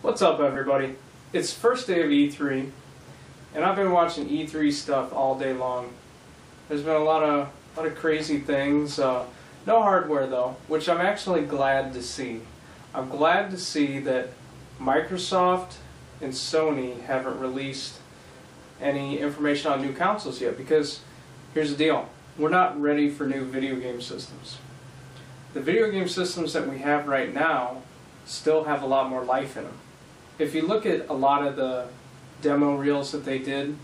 What's up, everybody? It's first day of E3, and I've been watching E3 stuff all day long. There's been a lot of crazy things. No hardware though, which I'm actually glad to see. I'm glad to see that Microsoft and Sony haven't released any information on new consoles yet, because here's the deal: we're not ready for new video game systems. The video game systems that we have right now still have a lot more life in them. If you look at a lot of the demo reels that they did,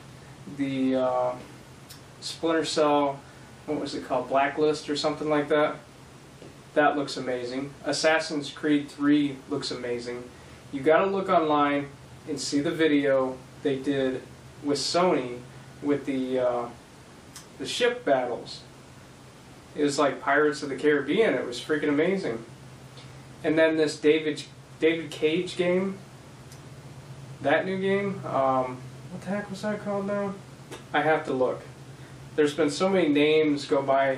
the Splinter Cell, what was it called, Blacklist or something like that, that looks amazing. Assassin's Creed 3 looks amazing. You got to look online and see the video they did with Sony with the ship battles. It was like Pirates of the Caribbean. It was freaking amazing. And then this David Cage game, that new game, what the heck was that called now? I have to look. There's been so many names go by,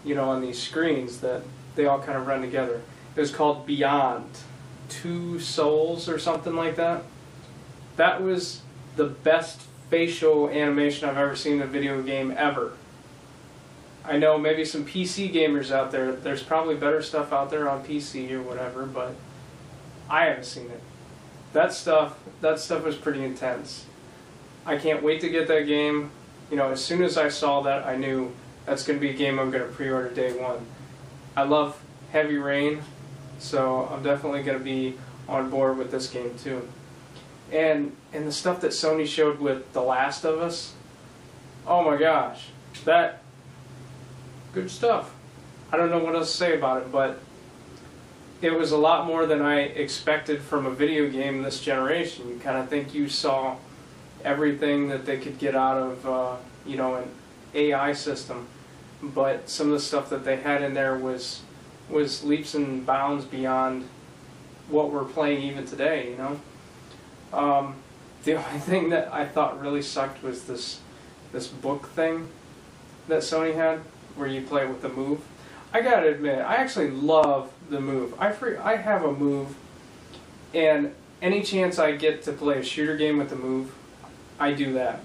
on these screens that they all kind of run together. It was called Beyond Two Souls or something like that. That was the best facial animation I've ever seen in a video game ever. I know maybe some PC gamers out there, there's probably better stuff out there on PC or whatever, but I haven't seen it. That stuff was pretty intense. I can't wait to get that game. As soon as I saw that, I knew that's going to be a game I'm going to pre-order day one. I love Heavy Rain, so I'm definitely going to be on board with this game too. And the stuff that Sony showed with The Last of Us, oh my gosh, that good stuff. I don't know what else to say about it, but it was a lot more than I expected from a video game this generation. You kind of think you saw everything that they could get out of an AI system, but some of the stuff that they had in there was leaps and bounds beyond what we're playing even today. The only thing that I thought really sucked was this book thing that Sony had, where you play with the Move. I gotta admit, I actually love the Move. I have a Move, and any chance I get to play a shooter game with the Move, I do that.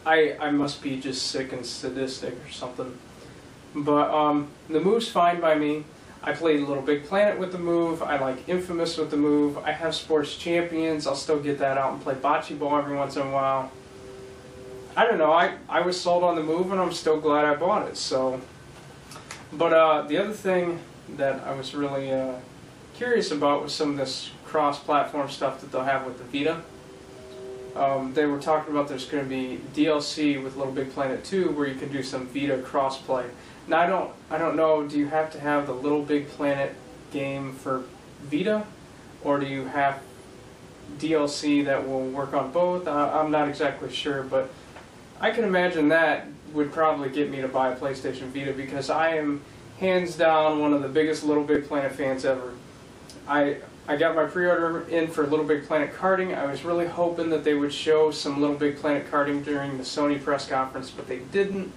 I must be just sick and sadistic or something. But the Move's fine by me. I played Little Big Planet with the Move. I like Infamous with the Move. I have Sports Champions. I'll still get that out and play bocce ball every once in a while. I don't know. I was sold on the Move, and I'm still glad I bought it. So, but the other thing that I was really curious about was some of this cross-platform stuff that they'll have with the Vita. They were talking about there's going to be DLC with Little Big Planet 2 where you can do some Vita crossplay. Now I don't know. Do you have to have the Little Big Planet game for Vita, or do you have DLC that will work on both? I'm not exactly sure, but I can imagine that would probably get me to buy a PlayStation Vita, because I am hands down one of the biggest Little Big Planet fans ever. I got my pre-order in for Little Big Planet karting. I was really hoping that they would show some Little Big Planet karting during the Sony press conference, but they didn't.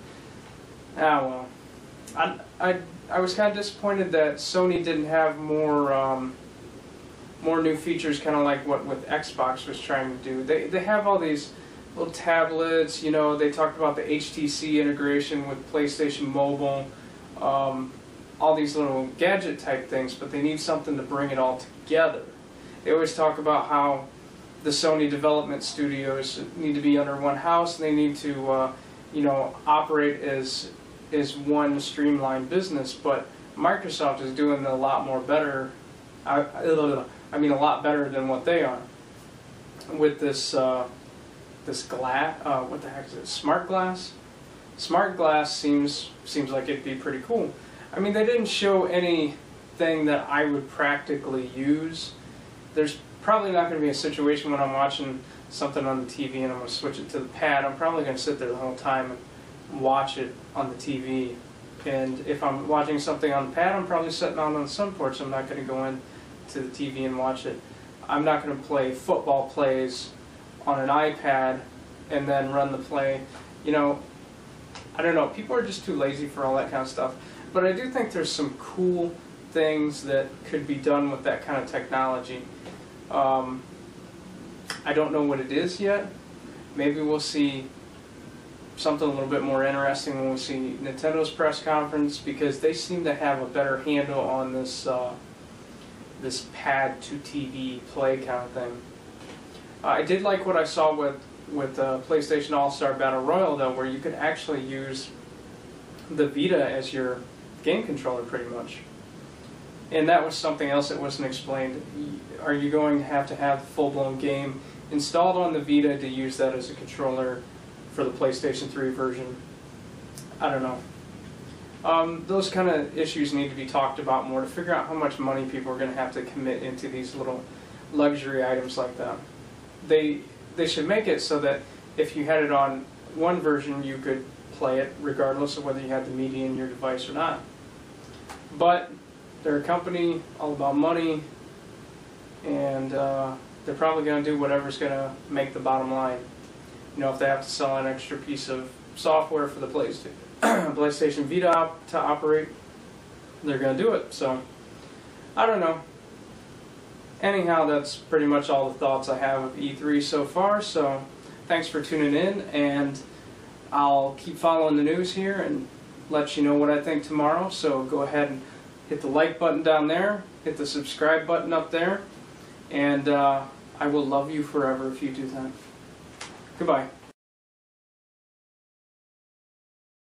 Ah well. I was kind of disappointed that Sony didn't have more new features, kind of like what Xbox was trying to do. They have all these little tablets. They talked about the HTC integration with PlayStation Mobile, all these little gadget type things, but they need something to bring it all together. They always talk about how the Sony development studios need to be under one house, and they need to operate as one streamlined business, but Microsoft is doing a lot more better. I mean, a lot better than what they are with this glass. What the heck is it? Smart glass. Smart glass seems like it'd be pretty cool. I mean, they didn't show anything that I would practically use. There's probably not going to be a situation when I'm watching something on the TV and I'm going to switch it to the pad. I'm probably going to sit there the whole time and watch it on the TV. And if I'm watching something on the pad, I'm probably sitting on the sun porch. I'm not going to go in to the TV and watch it. I'm not going to play football plays on an iPad and then run the play. I don't know. People are just too lazy for all that kind of stuff. But I do think there's some cool things that could be done with that kind of technology. I don't know what it is yet. Maybe we'll see something a little bit more interesting when we see Nintendo's press conference, because they seem to have a better handle on this this pad to TV play kind of thing. I did like what I saw with PlayStation All-Star Battle Royale though, where you could actually use the Vita as your game controller pretty much. And that was something else that wasn't explained. Are you going to have the full-blown game installed on the Vita to use that as a controller for the PlayStation 3 version? I don't know. Those kind of issues need to be talked about more to figure out how much money people are going to have to commit into these little luxury items like that. They should make it so that if you had it on one version, you could play it regardless of whether you had the media in your device or not. But they're a company all about money, and they're probably going to do whatever's going to make the bottom line. You know, if they have to sell an extra piece of software for the PlayStation Vita to operate, they're going to do it. So, I don't know. Anyhow, that's pretty much all the thoughts I have of E3 so far. So, thanks for tuning in, and I'll keep following the news here and let you know what I think tomorrow. So go ahead and hit the like button down there, hit the subscribe button up there, and I will love you forever if you do that. Goodbye.